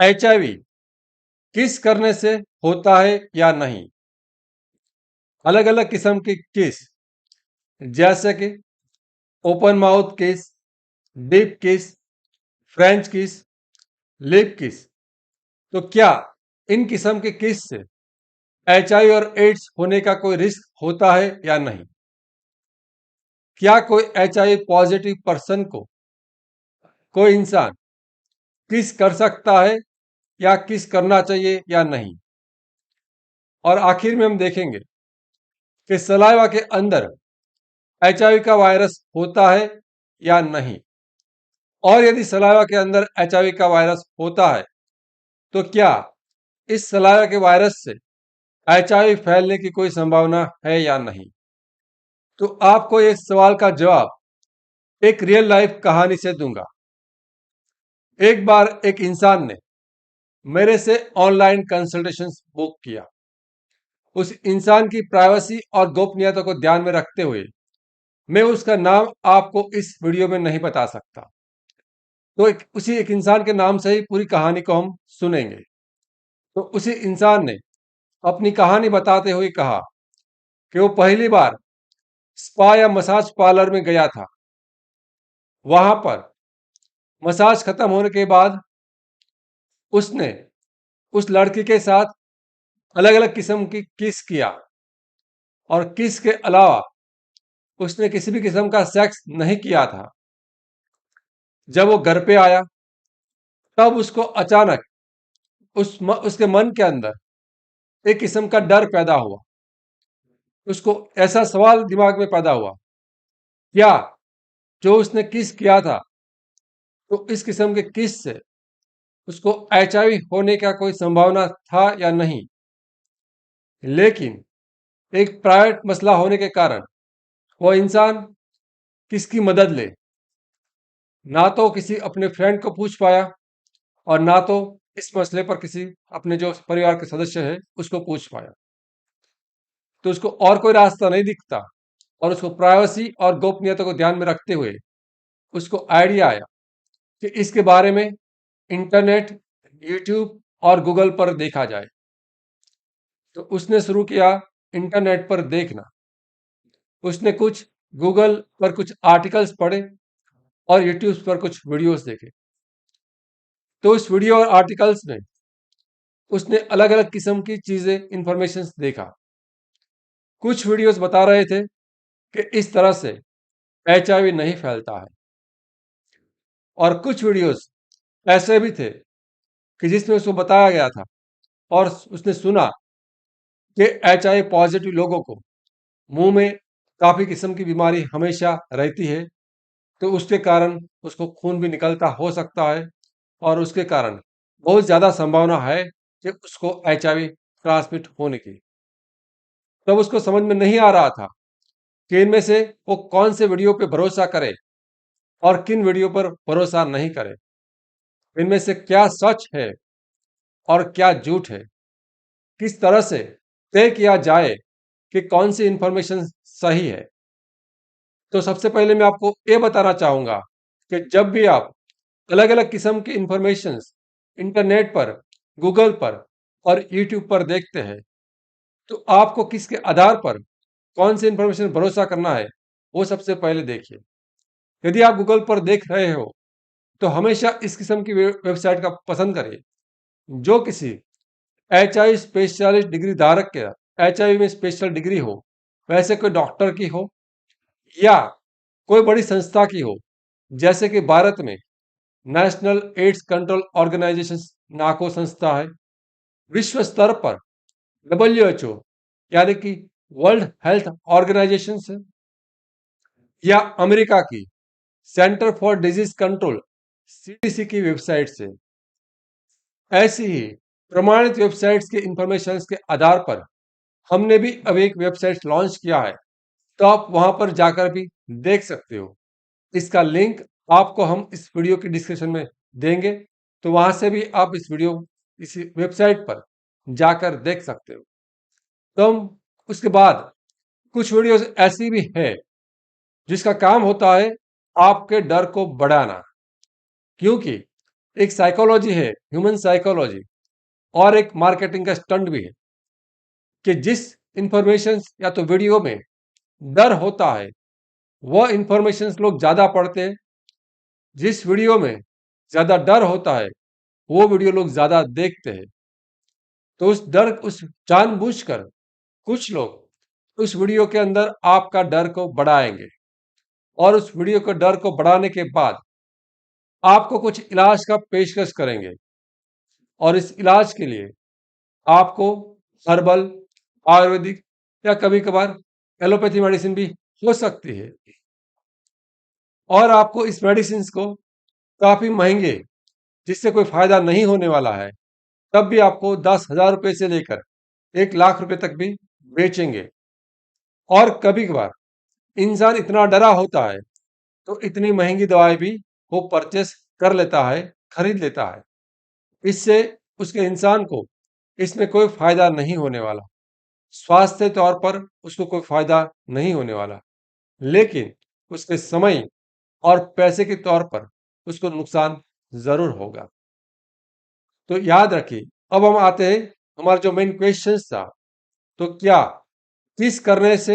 HIV किस करने से होता है या नहीं? अलग अलग किस्म की किस, जैसे कि ओपन माउथ किस, डीप किस, फ्रेंच किस, लिप किस। तो क्या इन किस्म के किस से एचआईवी और एड्स होने का कोई रिस्क होता है या नहीं? क्या कोई एचआईवी पॉजिटिव पर्सन को कोई इंसान किस कर सकता है या किस करना चाहिए या नहीं? और आखिर में हम देखेंगे कि सलाइवा के अंदर एचआईवी का वायरस होता है या नहीं, और यदि सलाइवा के अंदर एचआईवी का वायरस होता है तो क्या इस सलाइवा के वायरस से एचआईवी फैलने की कोई संभावना है या नहीं? तो आपको इस सवाल का जवाब एक रियल लाइफ कहानी से दूंगा। एक बार एक इंसान ने मेरे से ऑनलाइन कंसल्टेशन बुक किया। उस इंसान की प्राइवेसी और गोपनीयता को ध्यान में रखते हुए मैं उसका नाम आपको इस वीडियो में नहीं बता सकता। तो उसी एक इंसान के नाम से ही पूरी कहानी को हम सुनेंगे। तो उसी इंसान ने अपनी कहानी बताते हुए कहा कि वो पहली बार स्पा या मसाज पार्लर में गया था। वहां पर मसाज खत्म होने के बाद उसने उस लड़की के साथ अलग अलग किस्म की किस किया, और किस के अलावा उसने किसी भी किस्म का सेक्स नहीं किया था। जब वो घर पे आया तब उसको अचानक उसके मन के अंदर एक किस्म का डर पैदा हुआ। उसको ऐसा सवाल दिमाग में पैदा हुआ, क्या जो उसने किस किया था तो इस किस्म के किस से उसको एचआईवी होने का कोई संभावना था या नहीं? लेकिन एक प्राइवेट मसला होने के कारण वो इंसान किसकी मदद ले, ना तो किसी अपने फ्रेंड को पूछ पाया और ना तो इस मसले पर किसी अपने जो परिवार के सदस्य है उसको पूछ पाया। तो उसको और कोई रास्ता नहीं दिखता, और उसको प्राइवेसी और गोपनीयता को ध्यान में रखते हुए उसको आइडिया आया कि इसके बारे में इंटरनेट, यूट्यूब और गूगल पर देखा जाए। तो उसने शुरू किया इंटरनेट पर देखना। उसने कुछ गूगल पर कुछ आर्टिकल्स पढ़े और यूट्यूब पर कुछ वीडियोस देखे। तो उस वीडियो और आर्टिकल्स में उसने अलग अलग किस्म की चीजें, इंफॉर्मेशन देखा। कुछ वीडियोस बता रहे थे कि इस तरह से एचआईवी नहीं फैलता है, और कुछ वीडियोस ऐसे भी थे कि जिसमें उसको बताया गया था और उसने सुना कि एचआईवी पॉजिटिव लोगों को मुंह में काफी किस्म की बीमारी हमेशा रहती है, तो उसके कारण उसको खून भी निकलता हो सकता है, और उसके कारण बहुत ज़्यादा संभावना है कि उसको एचआईवी ट्रांसमिट होने की। तब उसको समझ में नहीं आ रहा था कि इनमें से वो कौन से वीडियो पे भरोसा करे और किन वीडियो पर भरोसा नहीं करे। इनमें से क्या सच है और क्या झूठ है, किस तरह से तय किया जाए कि कौन सी इंफॉर्मेशन सही है। तो सबसे पहले मैं आपको ये बताना चाहूंगा कि जब भी आप अलग अलग किस्म की इंफॉर्मेशन इंटरनेट पर, गूगल पर और यूट्यूब पर देखते हैं, तो आपको किसके आधार पर कौन सी इंफॉर्मेशन भरोसा करना है वो सबसे पहले देखिए। यदि आप गूगल पर देख रहे हो तो हमेशा इस किस्म की वेबसाइट का पसंद करें जो किसी एचआईवी स्पेशलिस्ट डिग्री धारक के, एचआईवी में स्पेशल डिग्री हो, वैसे कोई डॉक्टर की हो या कोई बड़ी संस्था की हो, जैसे कि भारत में नेशनल एड्स कंट्रोल ऑर्गेनाइजेशन नाको संस्था है, विश्व स्तर पर डब्ल्यूएचओ यानी कि वर्ल्ड हेल्थ ऑर्गेनाइजेशन है, या अमेरिका की centre for disease control CDC की वेबसाइट से। ऐसी ही प्रमाणित वेबसाइट्स के इंफॉर्मेशन के आधार पर हमने भी अब एक वेबसाइट लॉन्च किया है, तो आप वहां पर जाकर भी देख सकते हो। इसका लिंक आपको हम इस वीडियो की डिस्क्रिप्शन में देंगे, तो वहां से भी आप इस वेबसाइट पर जाकर देख सकते हो। तो हम उसके बाद कुछ वीडियोस ऐसी भी है जिसका काम होता है आपके डर को बढ़ाना, क्योंकि एक साइकोलॉजी है, ह्यूमन साइकोलॉजी, और एक मार्केटिंग का स्टंट भी है कि जिस इंफॉर्मेशन या तो वीडियो में डर होता है वह इंफॉर्मेशन लोग ज्यादा पढ़ते हैं, जिस वीडियो में ज्यादा डर होता है वो वीडियो लोग ज्यादा देखते हैं। तो उस जानबूझकर कुछ लोग उस वीडियो के अंदर आपका डर को बढ़ाएंगे, और उस वीडियो के डर को बढ़ाने के बाद आपको कुछ इलाज का पेशकश करेंगे, और इस इलाज के लिए आपको हर्बल, आयुर्वेदिक या कभी कभार एलोपैथी मेडिसिन भी हो सकती है, और आपको इस मेडिसिन को काफी महंगे, जिससे कोई फायदा नहीं होने वाला है, तब भी आपको 10,000 रुपए से लेकर 1 लाख रुपए तक भी बेचेंगे। और कभी कभार इंसान इतना डरा होता है तो इतनी महंगी दवाई भी वो परचेस कर लेता है, खरीद लेता है। इससे उसके इंसान को इसमें कोई फायदा नहीं होने वाला, स्वास्थ्य के तौर पर उसको कोई फायदा नहीं होने वाला, लेकिन उसके समय और पैसे के तौर पर उसको नुकसान जरूर होगा। तो याद रखिए, अब हम आते हैं हमारा जो मेन क्वेश्चन था, तो क्या किस करने से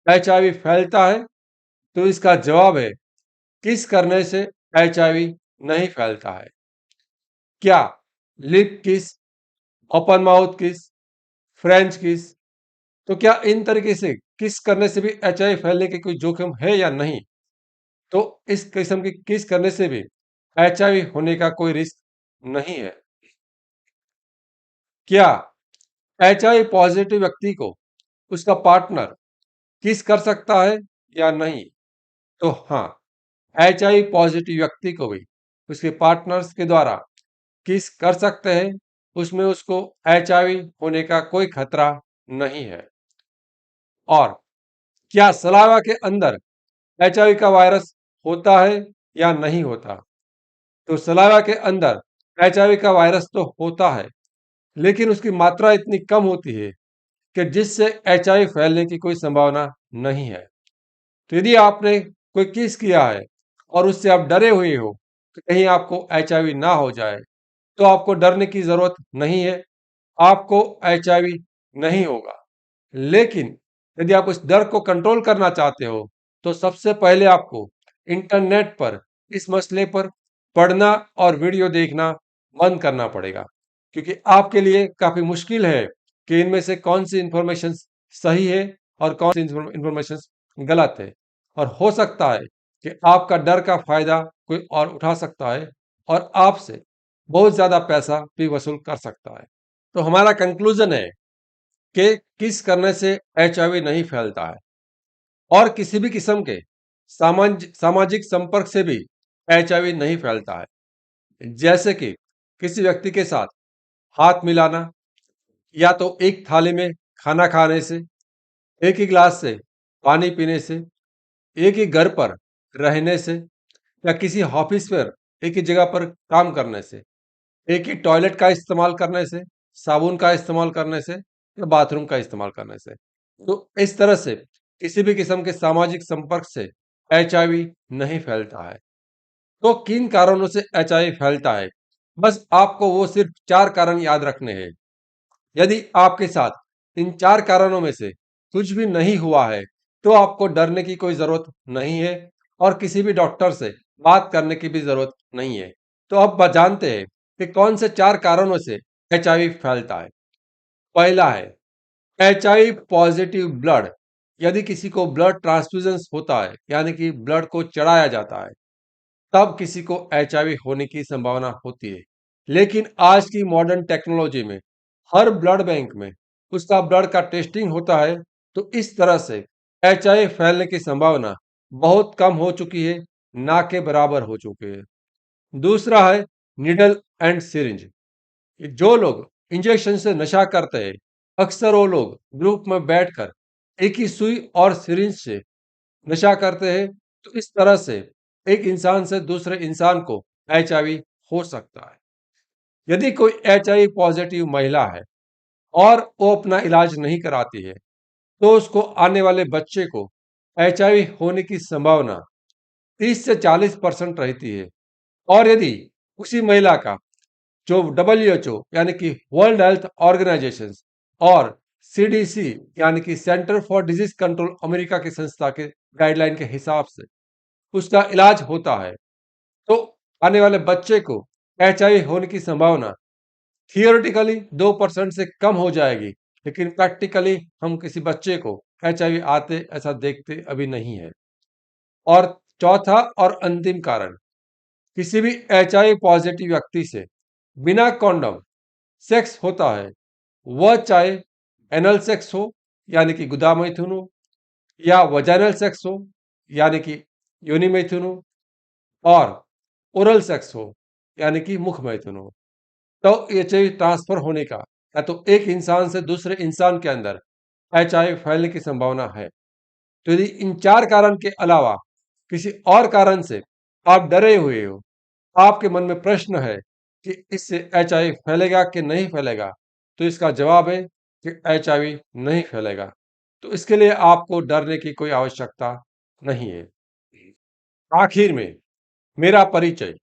एचआईवी फैलता है? तो इसका जवाब है किस करने से एचआईवी नहीं फैलता है। क्या लिप किस, ओपन माउथ किस, फ्रेंच किस? तो क्या इन तरीके से किस करने से भी एचआईवी फैलने की कोई जोखिम है या नहीं? तो इस किस्म की किस करने से भी एचआईवी होने का कोई रिस्क नहीं है। क्या एचआईवी पॉजिटिव व्यक्ति को उसका पार्टनर किस कर सकता है या नहीं? तो हाँ, एचआईवी पॉजिटिव व्यक्ति को भी उसके पार्टनर्स के द्वारा किस कर सकते हैं, उसमें उसको एचआईवी होने का कोई खतरा नहीं है। और क्या सलावा के अंदर एचआईवी का वायरस होता है या नहीं होता? तो सलावा के अंदर एचआईवी का वायरस तो होता है, लेकिन उसकी मात्रा इतनी कम होती है कि जिससे एचआईवी फैलने की कोई संभावना नहीं है। तो यदि आपने कोई किस किया है और उससे आप डरे हुए हो कि कहीं आपको एचआईवी ना हो जाए, तो आपको डरने की जरूरत नहीं है, आपको एचआईवी नहीं होगा। लेकिन यदि आप उस डर को कंट्रोल करना चाहते हो, तो सबसे पहले आपको इंटरनेट पर इस मसले पर पढ़ना और वीडियो देखना बंद करना पड़ेगा, क्योंकि आपके लिए काफी मुश्किल है कि इनमें से कौन सी इंफॉर्मेशन सही है और कौन सी इंफॉर्मेशन गलत है। और हो सकता है कि आपका डर का फायदा कोई और उठा सकता है और आपसे बहुत ज्यादा पैसा भी वसूल कर सकता है। तो हमारा कंक्लूजन है कि किस करने से एचआईवी नहीं फैलता है, और किसी भी किस्म के सामाजिक संपर्क से भी एचआईवी नहीं फैलता है। जैसे कि किसी व्यक्ति के साथ हाथ मिलाना, या तो एक थाली में खाना खाने से, एक ही गिलास से पानी पीने से, एक ही घर पर रहने से, या किसी ऑफिस पर एक ही जगह पर काम करने से, एक ही टॉयलेट का इस्तेमाल करने से, साबुन का इस्तेमाल करने से, या बाथरूम का इस्तेमाल करने से। तो इस तरह से किसी भी किस्म के सामाजिक संपर्क से एचआईवी नहीं फैलता है। तो किन कारणों से एचआईवी फैलता है? बस आपको वो सिर्फ 4 कारण याद रखने हैं। यदि आपके साथ इन 4 कारणों में से कुछ भी नहीं हुआ है, तो आपको डरने की कोई जरूरत नहीं है, और किसी भी डॉक्टर से बात करने की भी जरूरत नहीं है। तो अब जानते हैं कि कौन से 4 कारणों से एचआईवी फैलता है। पहला है एचआईवी पॉजिटिव ब्लड। यदि किसी को ब्लड ट्रांसफ्यूजन होता है, यानी कि ब्लड को चढ़ाया जाता है, तब किसी को एचआईवी होने की संभावना होती है। लेकिन आज की मॉडर्न टेक्नोलॉजी में हर ब्लड बैंक में उसका ब्लड का टेस्टिंग होता है, तो इस तरह से एचआईवी फैलने की संभावना बहुत कम हो चुकी है, ना के बराबर हो चुकी है। दूसरा है निडल एंड सिरिंज। जो लोग इंजेक्शन से नशा करते हैं, अक्सर वो लोग ग्रुप में बैठकर एक ही सुई और सिरिंज से नशा करते हैं। तो इस तरह से एक इंसान से दूसरे इंसान को एचआईवी हो सकता है। यदि कोई एचआईवी पॉजिटिव महिला है और वो अपना इलाज नहीं कराती है, तो उसको आने वाले बच्चे को एचआईवी होने की संभावना 30 से 40% रहती है। और यदि उसी महिला का जो WHO यानी कि वर्ल्ड हेल्थ ऑर्गेनाइजेशन और CDC यानी कि centre for disease control America की संस्था के गाइडलाइन के हिसाब से उसका इलाज होता है, तो आने वाले बच्चे को HIV होने की संभावना थियोरेटिकली 2% से कम हो जाएगी, लेकिन प्रैक्टिकली हम किसी बच्चे को HIV आते ऐसा देखते अभी नहीं है। और चौथा और अंतिम कारण, किसी भी HIV पॉजिटिव व्यक्ति से बिना कॉन्डम सेक्स होता है, वह चाहे एनल सेक्स हो यानी कि गुदा मैथुन हो, या वजाइनल सेक्स हो यानी कि योनि मैथुन हो, और ओरल सेक्स हो यानी कि मुख मैथुन हो, तो HIV ट्रांसफर होने का या तो एक इंसान से दूसरे इंसान के अंदर HIV फैलने की संभावना है। तो यदि इन 4 कारण के अलावा किसी और कारण से आप डरे हुए हो, आपके मन में प्रश्न है कि इससे HIV फैलेगा कि नहीं फैलेगा, तो इसका जवाब है कि HIV नहीं फैलेगा। तो इसके लिए आपको डरने की कोई आवश्यकता नहीं है। आखिर में मेरा परिचय,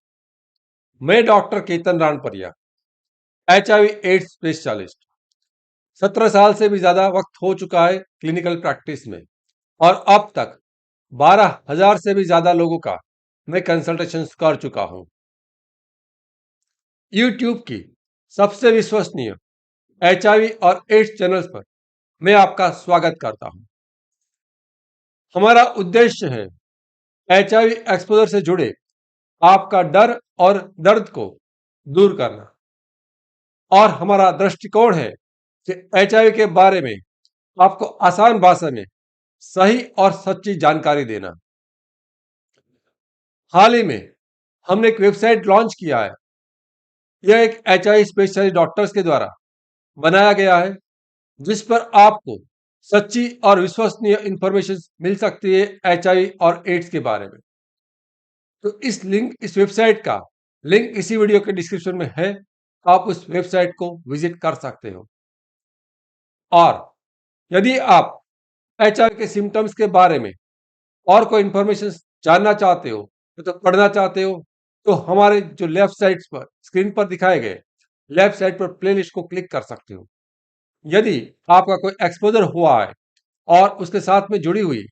मैं doctor Ketan Ranpariya, HIV AIDS specialist. 17 साल से भी ज्यादा वक्त हो चुका है क्लिनिकल प्रैक्टिस में, और अब तक 12,000 से भी ज्यादा लोगों का मैं कंसल्टेशन कर चुका हूं। यूट्यूब की सबसे विश्वसनीय HIV और एड्स चैनल्स पर मैं आपका स्वागत करता हूं। हमारा उद्देश्य है HIV एक्सपोजर से जुड़े आपका डर और दर्द को दूर करना, और हमारा दृष्टिकोण है कि HIV के बारे में आपको आसान भाषा में सही और सच्ची जानकारी देना। हाल ही में हमने एक वेबसाइट लॉन्च किया है। यह एक HIV स्पेशलिस्ट डॉक्टर्स के द्वारा बनाया गया है, जिस पर आपको सच्ची और विश्वसनीय इंफॉर्मेशन मिल सकती है HIV और एड्स के बारे में। तो इस वेबसाइट का लिंक इसी वीडियो के डिस्क्रिप्शन में है, आप उस वेबसाइट को विजिट कर सकते हो। और यदि आप HIV के सिम्टम्स के बारे में और कोई इंफॉर्मेशन जानना चाहते हो, तो पढ़ना चाहते हो, तो हमारे जो लेफ्ट साइड पर स्क्रीन पर दिखाए गए लेफ्ट साइड पर प्लेलिस्ट को क्लिक कर सकते हो। यदि आपका कोई एक्सपोजर हुआ है और उसके साथ में जुड़ी हुई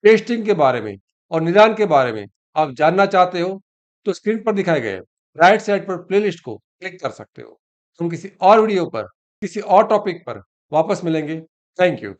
टेस्टिंग के बारे में और निदान के बारे में आप जानना चाहते हो, तो स्क्रीन पर दिखाए गए राइट साइड पर प्लेलिस्ट को क्लिक कर सकते हो। हम किसी और वीडियो पर किसी और टॉपिक पर वापस मिलेंगे। Thank you.